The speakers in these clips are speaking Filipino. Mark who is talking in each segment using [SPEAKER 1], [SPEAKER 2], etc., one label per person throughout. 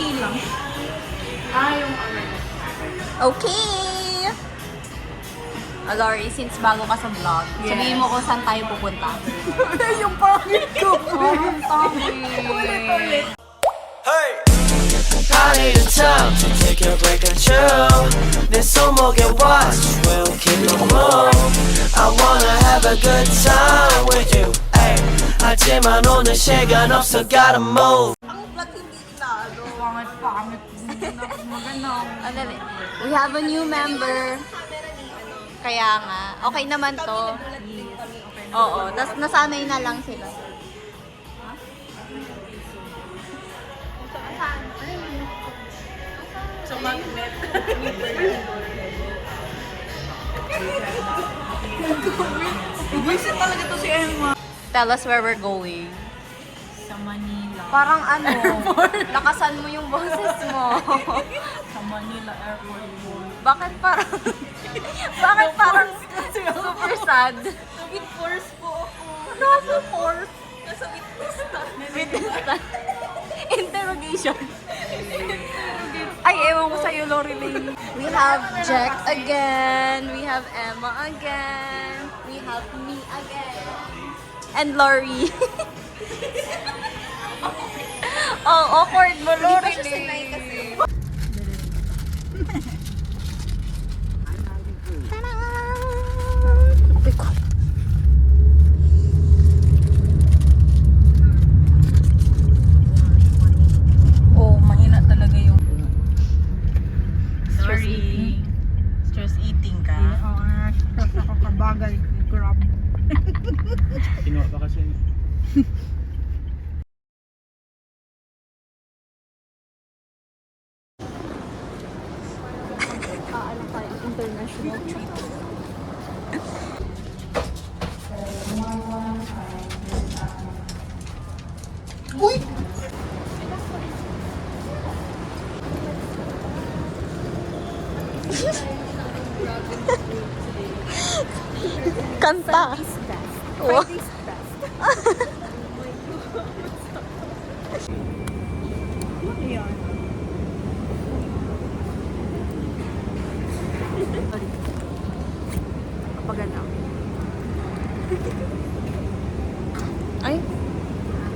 [SPEAKER 1] feeling. Yung
[SPEAKER 2] Okay! Lori, since bago ka sa vlog, sabihin mo kung saan tayo pupunta.
[SPEAKER 1] yung pangit ko.
[SPEAKER 2] Parang ulit.
[SPEAKER 3] Hey! I need a time to take a break and chill. 내 손목에 watch will keep me warm. I wanna have a good time with you. Ay, 하지만 오늘 시간 없어 gotta move.
[SPEAKER 2] Ang vlog hindi inalo.
[SPEAKER 1] Pangit. Maganda.
[SPEAKER 2] We have a new member. Kaya nga, okay naman to. Oo, tas nasanay na lang sila.
[SPEAKER 1] Sa magnet. Visit talaga to si Emma.
[SPEAKER 2] Tell us where we're going.
[SPEAKER 1] Sa Manila.
[SPEAKER 2] Parang ano, lakasan mo yung boses mo.
[SPEAKER 1] Sa Manila Airport.
[SPEAKER 2] Bakit parang, super sad?
[SPEAKER 1] With force po ako.
[SPEAKER 2] Nasa force.
[SPEAKER 1] Nasa witness stand.
[SPEAKER 2] Witness stand. Interrogation. Ay, ewan ko sa'yo, Lori Lane. We have Jack again. We have Emma again. We have me again. And Lori. Oh, awkward mo, Lori Lane. Apoy ko.
[SPEAKER 1] Oh, mahina talaga yung... Sorry. Stress eating ka?
[SPEAKER 4] Nakakabagay, grab.
[SPEAKER 5] Kinuha ba kasi?
[SPEAKER 2] International trip.
[SPEAKER 4] Uy!
[SPEAKER 2] Kanta. Wow.
[SPEAKER 4] Ayan.
[SPEAKER 2] Kapag ano. Ay,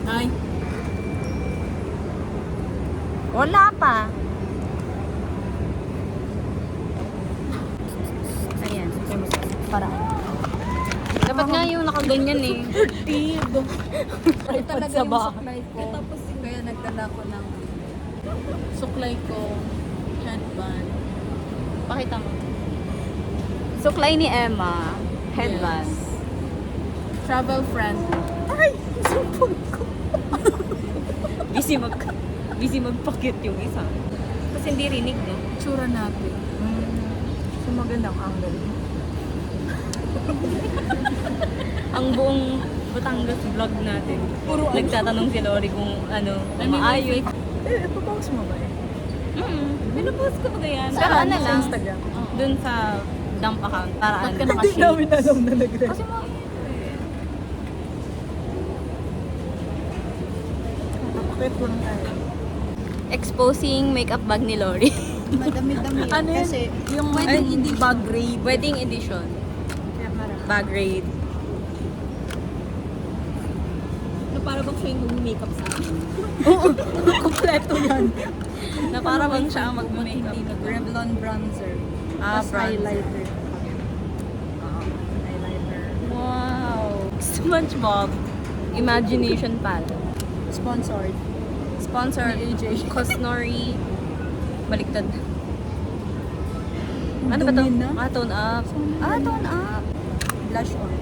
[SPEAKER 1] Ay.
[SPEAKER 2] wala pa. Ayan. Paraan. Dapat nga yung nakaganyan eh.
[SPEAKER 1] Ay, talaga
[SPEAKER 2] sa
[SPEAKER 1] yung
[SPEAKER 2] bahay.
[SPEAKER 1] suklay ko. Tapos kaya nagdala ko ng suklay ko, headband.
[SPEAKER 2] Pakita mo. Suklay ni Emma. Headband.
[SPEAKER 1] Travel friend.
[SPEAKER 2] Ay! Sumpong ko. busy magpakit yung isa. Kasi hindi rinig, no?
[SPEAKER 1] Tsura natin.
[SPEAKER 4] So magandang angle.
[SPEAKER 2] Ang buong Batangas vlog natin.
[SPEAKER 1] Puro
[SPEAKER 2] Nagtatanong si Lori kung ano, maayos.
[SPEAKER 4] Ipapost mo ba
[SPEAKER 2] Pinupost ko ba yan?
[SPEAKER 4] Saan?
[SPEAKER 2] Pero ano
[SPEAKER 4] Sa
[SPEAKER 2] lang,
[SPEAKER 4] Instagram?
[SPEAKER 2] dun sa dump account. Para
[SPEAKER 1] Ba't
[SPEAKER 2] ano.
[SPEAKER 1] ka
[SPEAKER 4] Hindi
[SPEAKER 1] naka-shades?
[SPEAKER 4] namin alam na nag-rest.
[SPEAKER 2] Kasi mo,
[SPEAKER 4] Kapit ko lang tayo.
[SPEAKER 2] exposing makeup bag ni Lori.
[SPEAKER 4] Madami-dami yan.
[SPEAKER 1] Ano yun?
[SPEAKER 4] Kasi
[SPEAKER 1] Yung wedding edition. Bag raid.
[SPEAKER 2] Wedding edition.
[SPEAKER 4] kaya marami.
[SPEAKER 2] Bag raid.
[SPEAKER 1] Na para bang siya yung mag-makeup sa akin.
[SPEAKER 2] Kompleto yan. Na para bang siya ang
[SPEAKER 1] Hindi
[SPEAKER 2] mag-makeup.
[SPEAKER 1] Revlon bronzer.
[SPEAKER 2] Ah,
[SPEAKER 4] Tapos
[SPEAKER 2] bronzer.
[SPEAKER 4] highlighter. Highlighter.
[SPEAKER 2] Wow. SpongeBob. Imagination Palette.
[SPEAKER 4] Sponsored.
[SPEAKER 2] Sponsored.
[SPEAKER 1] Ni AJ.
[SPEAKER 2] Cosnori. Baliktad. Ano ba to?
[SPEAKER 4] Dumi na.
[SPEAKER 2] Tone up. Tone up.
[SPEAKER 4] Blush on.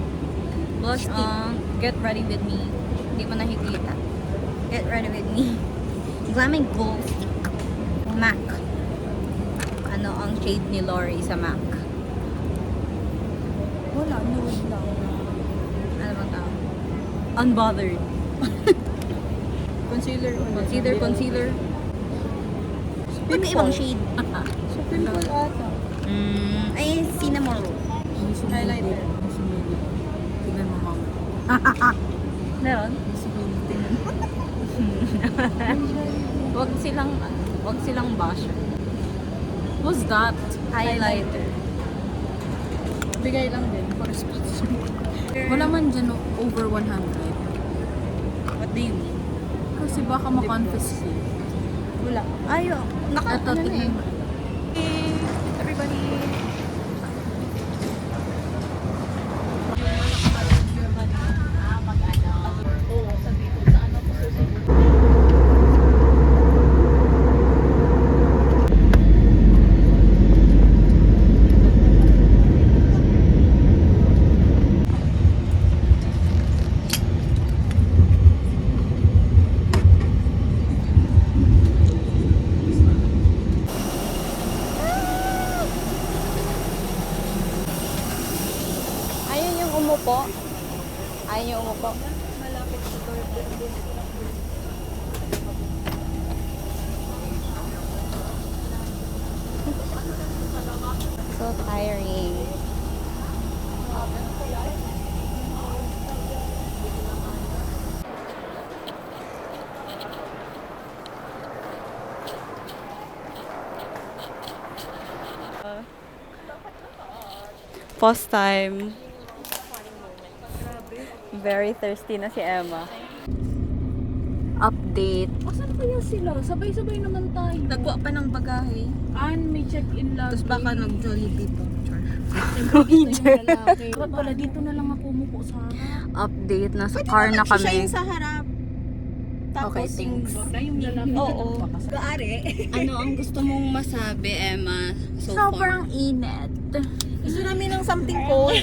[SPEAKER 2] Blush on. Get ready with me. Hindi mo nakikita. Get ready with me. Glammy Glow Stick. MAC. Ano ang shade ni Lori sa MAC?
[SPEAKER 4] Wala, nude lang.
[SPEAKER 2] Ano bang tawag? Unbothered.
[SPEAKER 4] Concealer.
[SPEAKER 2] Concealer. Magkaibang shade.
[SPEAKER 4] So, pimple ata.
[SPEAKER 2] Ay, cinnamon roll.
[SPEAKER 4] Highlighter.
[SPEAKER 1] Tingnan mo, ma'am.
[SPEAKER 2] Meron?
[SPEAKER 1] Tingnan mo.
[SPEAKER 2] Huwag silang Huwag silang basher.
[SPEAKER 1] What's that?
[SPEAKER 2] Highlighter.
[SPEAKER 1] Bigay lang din. For sponsor. Wala man dyan over 100.
[SPEAKER 2] What do you mean?
[SPEAKER 1] Kasi baka ma-confiscate.
[SPEAKER 2] Wala. Ayo.
[SPEAKER 1] Ito, tingnan mo.
[SPEAKER 2] Everybody. Ayun yung umupo. Ayun yung umupo. Malapit sa door. So tiring. Pause time. Very thirsty na si Emma. Update.
[SPEAKER 1] Asan kaya sila? Sabay-sabay naman tayo.
[SPEAKER 2] Nagkuha pa ng bagahe.
[SPEAKER 1] May check-in lagi.
[SPEAKER 2] Tapos baka nag-Jollibee pa.
[SPEAKER 1] Dapat pala dito na lang ako umupo sa harap.
[SPEAKER 2] Update. Nasa car na kami.
[SPEAKER 4] sa harap. Tapos,
[SPEAKER 2] Okay, thanks.
[SPEAKER 1] Na yung lalaki.
[SPEAKER 4] Oo. Gaari.
[SPEAKER 2] Ano ang gusto mong masabi, Emma?
[SPEAKER 1] Sobrang init.
[SPEAKER 4] Gusto namin ng something cold.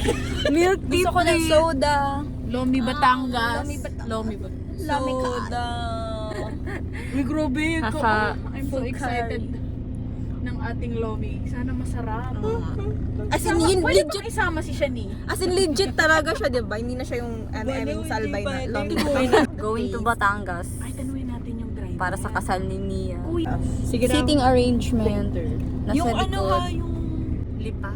[SPEAKER 2] Milk tea,
[SPEAKER 4] Gusto ko ng soda.
[SPEAKER 1] Lomi Batangas.
[SPEAKER 4] Lomi Batangas.
[SPEAKER 1] Lomi Batangas.
[SPEAKER 4] Soda.
[SPEAKER 1] Uy, grabe.
[SPEAKER 2] Nasa
[SPEAKER 1] I'm so excited ng ating Lomi. Sana masarap.
[SPEAKER 4] As in, yun,
[SPEAKER 1] Pwede
[SPEAKER 4] legit.
[SPEAKER 1] bang isama si Shani?
[SPEAKER 4] As in, legit talaga siya, diba? Hindi na siya yung salbay na long.
[SPEAKER 2] going to Batangas
[SPEAKER 1] Ay, tanungin natin yung driver.
[SPEAKER 2] para sa kasal ni Nia.
[SPEAKER 1] Uy,
[SPEAKER 2] Sitting arrangement. Nasa
[SPEAKER 1] yung ano
[SPEAKER 2] likod.
[SPEAKER 1] ha, yung lipa.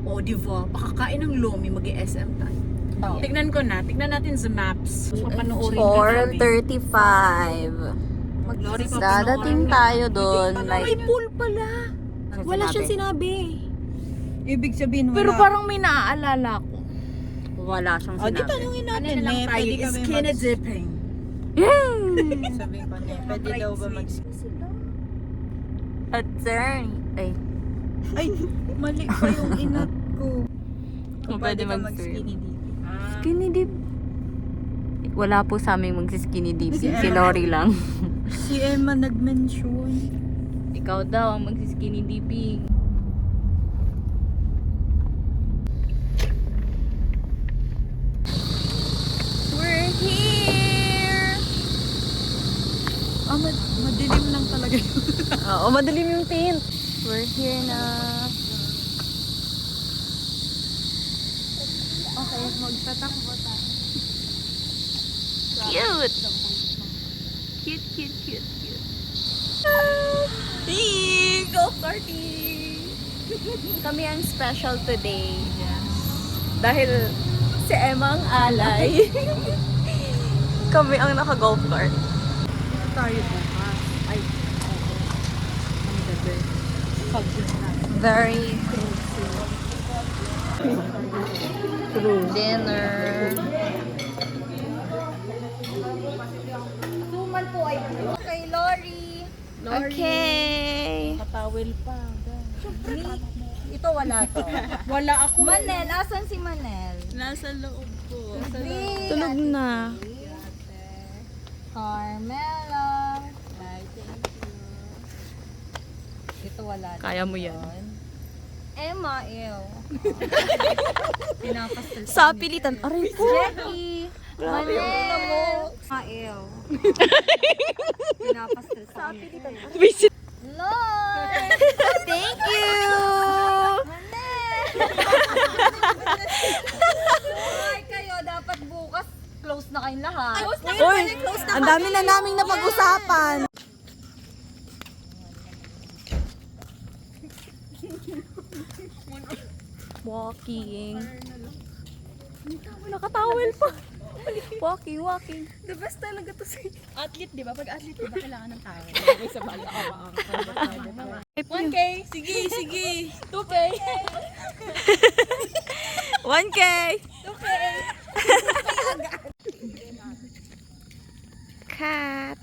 [SPEAKER 1] O, diba? Pakakain ng Lomi, mag-SM tayo.
[SPEAKER 2] Oh.
[SPEAKER 1] Tignan ko na. Tignan natin sa maps. So, papanoorin ka namin.
[SPEAKER 2] 4:35.
[SPEAKER 1] Lori,
[SPEAKER 2] Dadating tayo doon.
[SPEAKER 4] May
[SPEAKER 2] Like,
[SPEAKER 4] pool pala. Wala siyang sinabi. Ibig sabihin, wala.
[SPEAKER 1] Pero parang may naaalala ko.
[SPEAKER 2] wala siyang
[SPEAKER 4] O, di
[SPEAKER 2] sinabi.
[SPEAKER 4] tanungin natin.
[SPEAKER 1] Ano na lang
[SPEAKER 4] May
[SPEAKER 1] tayo,
[SPEAKER 4] pwede
[SPEAKER 1] is
[SPEAKER 4] kami
[SPEAKER 1] skinny dipping.
[SPEAKER 4] Sabi ko niya, pwede daw ba mag...
[SPEAKER 2] Attorney. Ay,
[SPEAKER 4] Ay, mali pa yung inat ko.
[SPEAKER 2] pwede
[SPEAKER 4] ka
[SPEAKER 2] mag-skinny
[SPEAKER 4] dip.
[SPEAKER 2] Skinny dip. Wala po sa aming mag-skinny dip. Si Lori lang.
[SPEAKER 4] Si Emma nag-mention.
[SPEAKER 2] Ikaw daw ang mag-skinny dipping. We're here!
[SPEAKER 4] Madilim lang talaga yun.
[SPEAKER 2] Oo, madilim yung tint. We're here na.
[SPEAKER 4] Okay, magtatakbo tayo.
[SPEAKER 2] Cute! Cute, cute, cute, cute.
[SPEAKER 4] Go party!
[SPEAKER 2] Kami ang special today. Dahil si Emma ang alay. Kami ang naka-golf cart.
[SPEAKER 1] Tayo bukas. Ay, ang gabi.
[SPEAKER 2] Very true. Dinner.
[SPEAKER 4] Okay, Lori.
[SPEAKER 2] Okay.
[SPEAKER 1] Katawel pa.
[SPEAKER 4] Ito wala to.
[SPEAKER 1] Wala ako.
[SPEAKER 4] Manel, asan si Manel?
[SPEAKER 1] Nasa loob ko.
[SPEAKER 2] Tulog na.
[SPEAKER 4] Carmela. Ay, thank you. Ito wala.
[SPEAKER 2] Kaya mo yan.
[SPEAKER 4] Emma, ew. Pinapasal.
[SPEAKER 2] Sa pilitan. Aray ko.
[SPEAKER 4] Jackie. Manel. Ew. Pinapasal sa pilitan. Lord.
[SPEAKER 2] Thank you.
[SPEAKER 4] Manel. Ay, kayo, dapat bukas close na kayong lahat.
[SPEAKER 2] Uy, ang dami na naming napag-usapan. Walking. Wala ka towel pa. Walking, walking.
[SPEAKER 4] The best talaga to sa athlete, di ba? Pag athlete, di ba kailangan ng tao? Sa bali, 1K! Sige, sige! 2K!
[SPEAKER 2] 1K!
[SPEAKER 4] 2K!
[SPEAKER 2] Cat.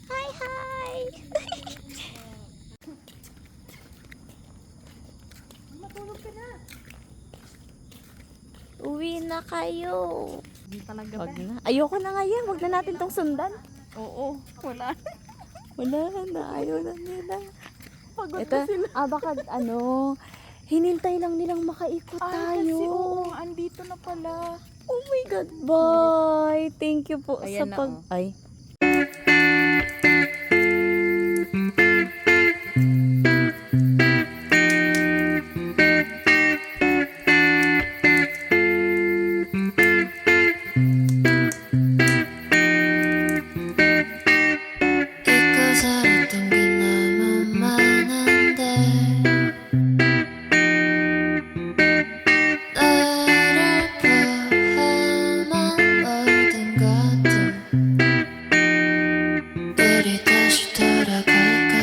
[SPEAKER 2] Hi, hi!
[SPEAKER 4] Matulog ka na.
[SPEAKER 2] Uwi na kayo.
[SPEAKER 4] Hindi talaga
[SPEAKER 2] Wag na. Ayoko na nga yan. Wag na natin tong sundan.
[SPEAKER 4] Oo, wala.
[SPEAKER 2] Wala na. Ayaw na nila.
[SPEAKER 4] Pagod
[SPEAKER 2] Ito, baka hinintay lang nilang makaikot tayo.
[SPEAKER 4] Kasi oo, andito na pala.
[SPEAKER 2] Oh my God, bye! Thank you po
[SPEAKER 4] Ayan
[SPEAKER 2] sa
[SPEAKER 4] na,
[SPEAKER 2] pag...
[SPEAKER 4] oh.
[SPEAKER 2] Ay.
[SPEAKER 6] 잊고 살았던 게 너무 많은데 나를 포함한 모든 것들 우리 다시 돌아갈까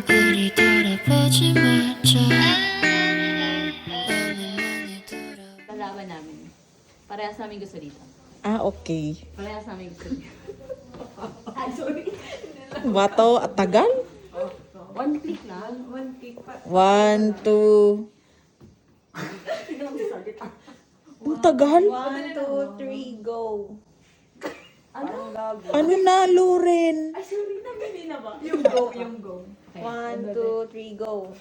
[SPEAKER 6] 우리 돌아보지 말자 너무 많이 돌아
[SPEAKER 2] Kalaban namin. Parehas namin gusto dito.
[SPEAKER 7] Okay.
[SPEAKER 2] Parehas namin gusto dito.
[SPEAKER 7] Bato at tagal?
[SPEAKER 2] One click lang. One click pa.
[SPEAKER 7] 1, 2. Ang tagal?
[SPEAKER 4] 1, 2, 3, go.
[SPEAKER 7] Ano na, Loren?
[SPEAKER 4] Yung go, yung go. 1, 2, 3, go.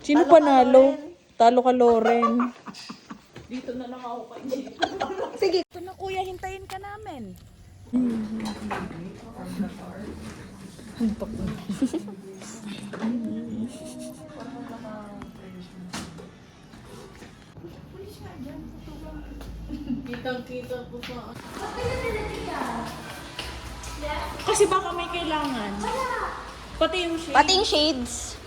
[SPEAKER 7] Sino panalo? Talo ka, Loren.
[SPEAKER 4] Ito na kuya, hintayin ka namin. Kasi baka may kailangan. Pati yung shade.
[SPEAKER 2] Pati yung shades.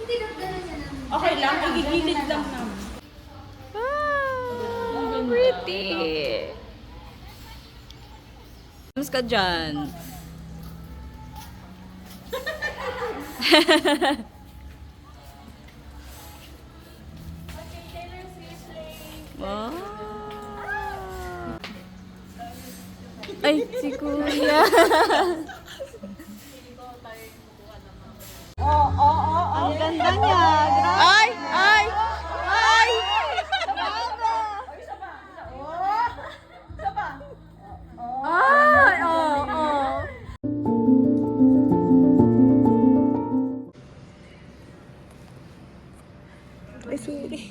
[SPEAKER 4] Okay lang, igigilid lang namin.
[SPEAKER 2] Pretty. Mas ka dyan. Wow. Ay, si Kuya.
[SPEAKER 4] Ang ganda niya.
[SPEAKER 2] Ay! Ay! Ay! Ay! Oo!
[SPEAKER 7] Ay, sorry.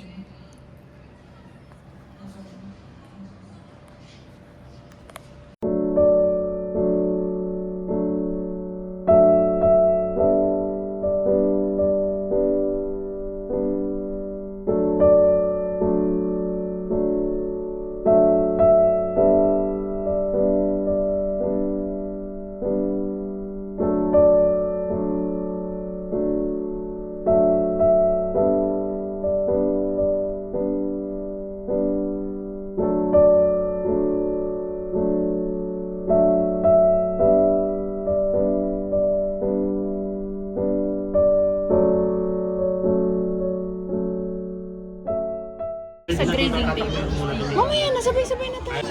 [SPEAKER 4] Sa grading table. Mamaya na, sabay-sabay na tayo.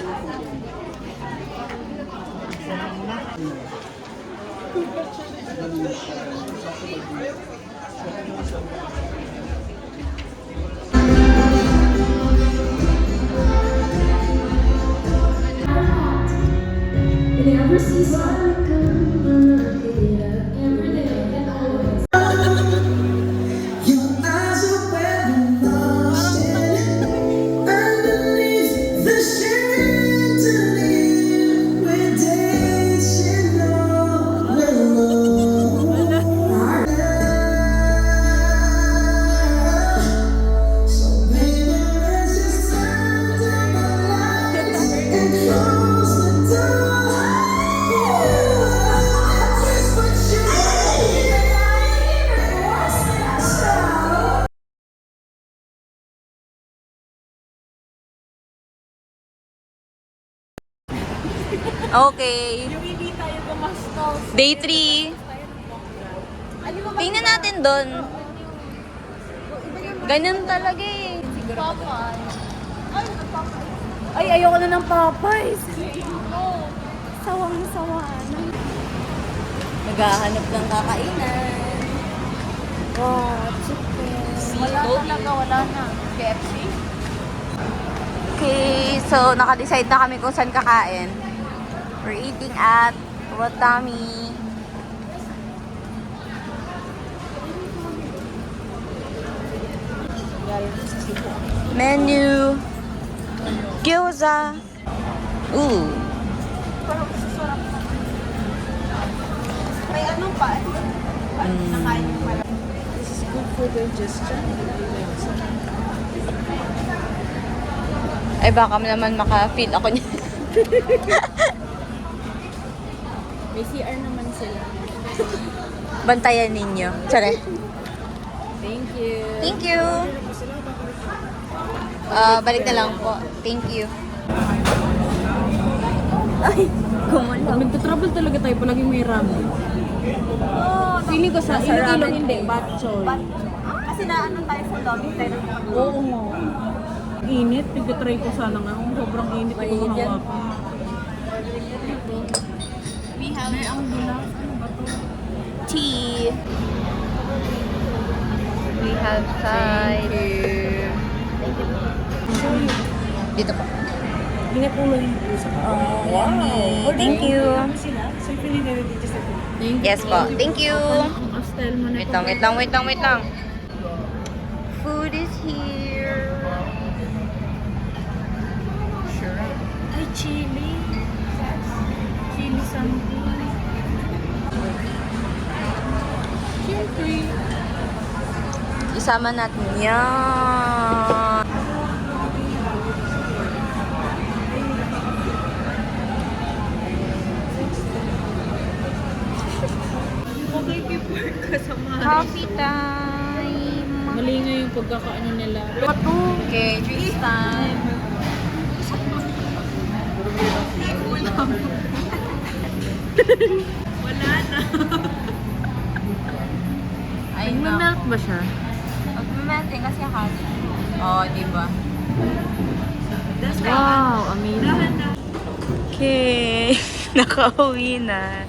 [SPEAKER 2] Okay.
[SPEAKER 4] Yung hindi tayo gumastos.
[SPEAKER 2] Day 3. Tingnan natin doon. Ganyan talaga eh.
[SPEAKER 4] Ay, ayoko na ng Popeyes. Sawang-sawa na.
[SPEAKER 2] Naghahanap ng kakainan.
[SPEAKER 4] Wow, chicken.
[SPEAKER 2] Wala na. KFC? Okay, so naka-decide na kami kung saan kakain. We're eating at Watami. Menu. Gyoza. Ooh.
[SPEAKER 4] May ano pa? Nakain yung malaki.
[SPEAKER 2] Ay, baka naman maka-feel ako niya.
[SPEAKER 4] May CR naman sila.
[SPEAKER 2] Bantayan ninyo. Tsare.
[SPEAKER 4] Thank you.
[SPEAKER 2] Thank you. Balik na lang po. Thank you. Ay,
[SPEAKER 4] Pag nagtatravel talaga tayo, palaging may ramen. Feeling ko sa Iloilo hindi, bok choy.
[SPEAKER 2] kasi naano tayo sa lobby tayo.
[SPEAKER 4] Oo nga. Init, nagtatry ko sana nga. Sobrang init.
[SPEAKER 2] Mainit yan.
[SPEAKER 4] We have ang dulas. Ano ba to?
[SPEAKER 2] Tea. We have side. Dito po.
[SPEAKER 4] Ingat ulo yung puso.
[SPEAKER 2] Wow. Thank you.
[SPEAKER 4] Sila? So, feeling na rin dito sa Thank you.
[SPEAKER 2] Yes po. Thank you.
[SPEAKER 4] Ang style mo na
[SPEAKER 2] Wait lang. Food is here.
[SPEAKER 4] Ay, chili. Chili something. Siyempre.
[SPEAKER 2] Isama natin yan.
[SPEAKER 4] Okay, people kasama.
[SPEAKER 2] Coffee time.
[SPEAKER 4] Mali nga yung pagkakaano nila.
[SPEAKER 2] Okay, drinks time.
[SPEAKER 4] Wala na.
[SPEAKER 2] Ay, no.
[SPEAKER 4] Nag-melt ba siya?
[SPEAKER 2] Mag-melting kasi hot. Oo, diba?
[SPEAKER 4] Wow, amazing.
[SPEAKER 2] Okay. Nakauwi na.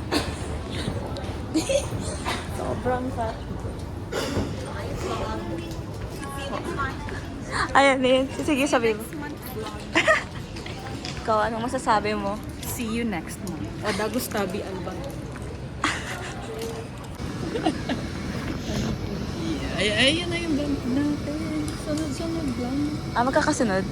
[SPEAKER 4] Sobrang fat.
[SPEAKER 2] Ayan din. Sige, sabi mo. Ikaw, anong masasabi mo?
[SPEAKER 4] See you next month. Oda Gustavi Alban.
[SPEAKER 5] Ay, ayun na yung band natin. Sunod-sunod lang.
[SPEAKER 2] Magkakasunod?